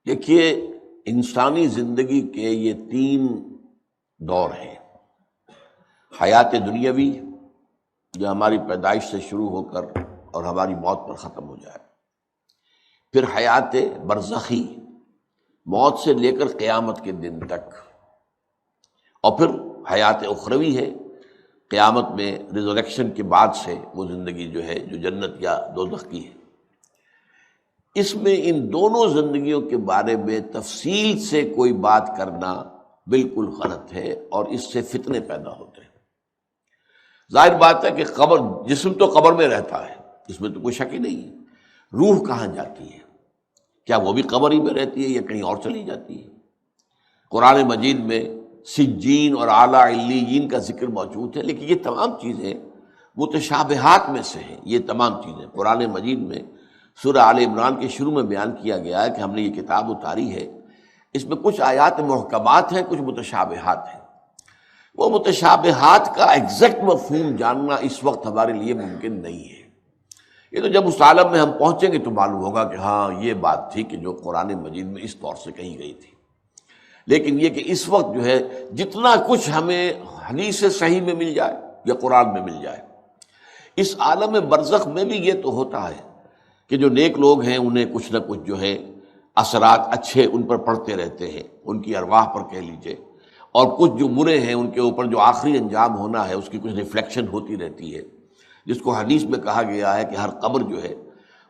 دیکھیے، انسانی زندگی کے یہ تین دور ہیں: حیات دنیاوی جو ہماری پیدائش سے شروع ہو کر اور ہماری موت پر ختم ہو جائے، پھر حیات برزخی موت سے لے کر قیامت کے دن تک، اور پھر حیات اخروی ہے قیامت میں ریزریکشن کے بعد سے وہ زندگی جو ہے جو جنت یا دوزخ کی ہے۔ اس میں ان دونوں زندگیوں کے بارے میں تفصیل سے کوئی بات کرنا بالکل غلط ہے، اور اس سے فتنے پیدا ہوتے ہیں۔ ظاہر بات ہے کہ قبر، جسم تو قبر میں رہتا ہے، اس میں تو کوئی شک ہی نہیں ہے۔ روح کہاں جاتی ہے؟ کیا وہ بھی قبر ہی میں رہتی ہے یا کہیں اور چلی جاتی ہے؟ قرآن مجید میں سجین اور اعلیٰ علیین کا ذکر موجود ہے، لیکن یہ تمام چیزیں متشابہات میں سے ہیں۔ یہ تمام چیزیں قرآن مجید میں سورہ آل عمران کے شروع میں بیان کیا گیا ہے کہ ہم نے یہ کتاب اتاری ہے، اس میں کچھ آیات محکمات ہیں، کچھ متشابہات ہیں۔ وہ متشابہات کا ایگزیکٹ مفہوم جاننا اس وقت ہمارے لیے ممکن نہیں ہے۔ یہ تو جب اس عالم میں ہم پہنچیں گے تو معلوم ہوگا کہ ہاں یہ بات تھی کہ جو قرآن مجید میں اس طور سے کہی گئی تھی۔ لیکن یہ کہ اس وقت جو ہے جتنا کچھ ہمیں حدیث صحیح میں مل جائے یا قرآن میں مل جائے، اس عالم برزخ میں بھی یہ تو ہوتا ہے کہ جو نیک لوگ ہیں انہیں کچھ نہ کچھ جو ہے اثرات اچھے ان پر پڑتے رہتے ہیں، ان کی ارواح پر کہہ لیجئے، اور کچھ جو برے ہیں ان کے اوپر جو آخری انجام ہونا ہے اس کی کچھ ریفلیکشن ہوتی رہتی ہے، جس کو حدیث میں کہا گیا ہے کہ ہر قبر جو ہے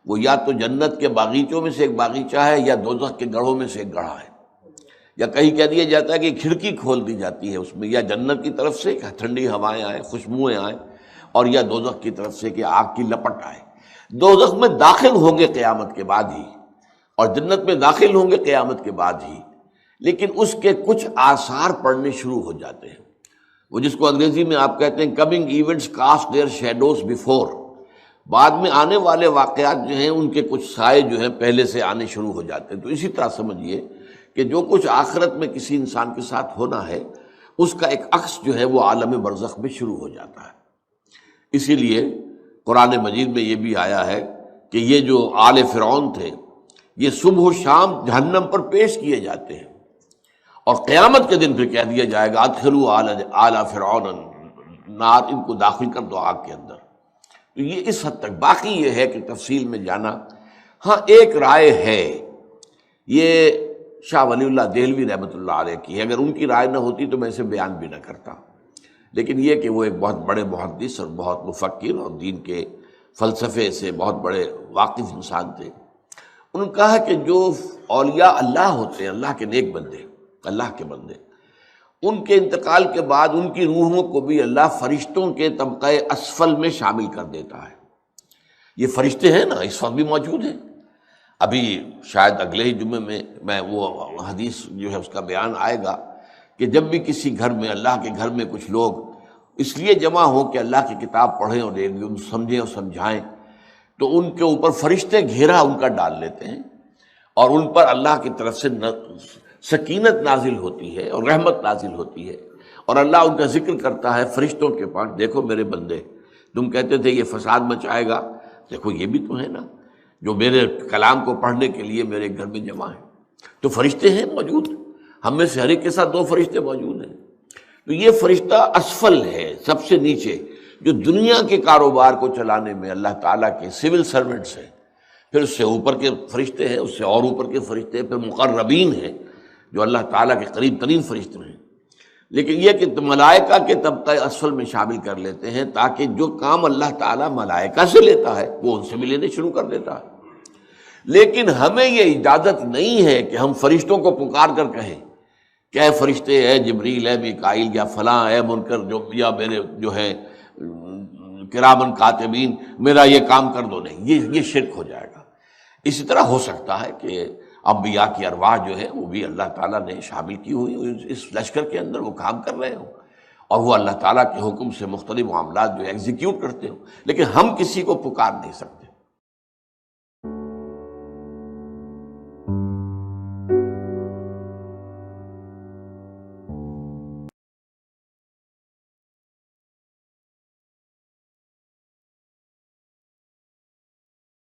وہ یا تو جنت کے باغیچوں میں سے ایک باغیچہ ہے یا دوزخ کے گڑھوں میں سے ایک گڑھا ہے، یا کہیں کہہ دیا جاتا ہے کہ کھڑکی کھول دی جاتی ہے اس میں، یا جنت کی طرف سے کہ ٹھنڈی ہوائیں آئیں، خوشبوئیں آئیں، اور یا دوزخ کی طرف سے کہ آگ کی لپٹ آئے۔ دوزخ میں داخل ہوں گے قیامت کے بعد ہی، اور جنت میں داخل ہوں گے قیامت کے بعد ہی، لیکن اس کے کچھ آثار پڑنے شروع ہو جاتے ہیں، وہ جس کو انگریزی میں آپ کہتے ہیں coming events cast their shadows before, بعد میں آنے والے واقعات جو ہیں ان کے کچھ سائے جو ہیں پہلے سے آنے شروع ہو جاتے ہیں۔ تو اسی طرح سمجھیے کہ جو کچھ آخرت میں کسی انسان کے ساتھ ہونا ہے اس کا ایک عکس جو ہے وہ عالم برزخ میں شروع ہو جاتا ہے۔ اسی لیے قرآن مجید میں یہ بھی آیا ہے کہ یہ جو آل فرعون تھے یہ صبح و شام جہنم پر پیش کیے جاتے ہیں، اور قیامت کے دن پھر کہہ دیا جائے گا ادخلوا آل فرعون النار، ان کو داخل کر دو آگ کے اندر۔ تو یہ اس حد تک، باقی یہ ہے کہ تفصیل میں جانا، ہاں ایک رائے ہے، یہ شاہ ولی اللہ دہلوی رحمۃ اللہ علیہ کی ہے، اگر ان کی رائے نہ ہوتی تو میں اسے بیان بھی نہ کرتا، لیکن یہ کہ وہ ایک بہت بڑے محدث اور بہت مفکر اور دین کے فلسفے سے بہت بڑے واقف انسان تھے۔ انہوں نے کہا کہ جو اولیاء اللہ ہوتے ہیں، اللہ کے نیک بندے، اللہ کے بندے، ان کے انتقال کے بعد ان کی روحوں کو بھی اللہ فرشتوں کے طبقہ اسفل میں شامل کر دیتا ہے۔ یہ فرشتے ہیں نا، اس وقت بھی موجود ہیں۔ ابھی شاید اگلے ہی جمعے میں وہ حدیث جو ہے اس کا بیان آئے گا کہ جب بھی کسی گھر میں، اللہ کے گھر میں کچھ لوگ اس لیے جمع ہوں کہ اللہ کی کتاب پڑھیں اور سمجھیں اور سمجھائیں، تو ان کے اوپر فرشتے گھیرا ان کا ڈال لیتے ہیں، اور ان پر اللہ کی طرف سے سکینت نازل ہوتی ہے اور رحمت نازل ہوتی ہے، اور اللہ ان کا ذکر کرتا ہے فرشتوں کے پاس، دیکھو میرے بندے، تم کہتے تھے یہ فساد مچائے گا، دیکھو یہ بھی تو ہے نا جو میرے کلام کو پڑھنے کے لیے میرے گھر میں جمع ہیں۔ تو فرشتے ہیں موجود، ہم میں سے ہر ایک کے ساتھ 2 فرشتے موجود ہیں۔ تو یہ فرشتہ اسفل ہے، سب سے نیچے، جو دنیا کے کاروبار کو چلانے میں اللہ تعالیٰ کے سول سرونٹس ہیں۔ پھر اس سے اوپر کے فرشتے ہیں، اس سے اور اوپر کے فرشتے ہیں، پھر مقربین ہیں جو اللہ تعالیٰ کے قریب ترین فرشتے ہیں۔ لیکن یہ کہ ملائکہ کے طبقہ اسفل میں شامل کر لیتے ہیں تاکہ جو کام اللہ تعالیٰ ملائکہ سے لیتا ہے وہ ان سے بھی لینے شروع کر دیتا ہے۔ لیکن ہمیں یہ اجازت نہیں ہے کہ ہم فرشتوں کو پکار کر کہیں کہ اے فرشتے، اے جبریل، اے میکائیل، یا فلاں، اے منکر، جو یا میرے جو ہے کرامن کاتبین، میرا یہ کام کر دو۔ نہیں، یہ شرک ہو جائے گا۔ اسی طرح ہو سکتا ہے کہ انبیاء کی ارواح جو ہے وہ بھی اللہ تعالیٰ نے شامل کی ہوئی اس لشکر کے اندر، وہ کام کر رہے ہوں اور وہ اللہ تعالیٰ کے حکم سے مختلف معاملات جو ایگزیکیوٹ کرتے ہوں، لیکن ہم کسی کو پکار نہیں سکتے۔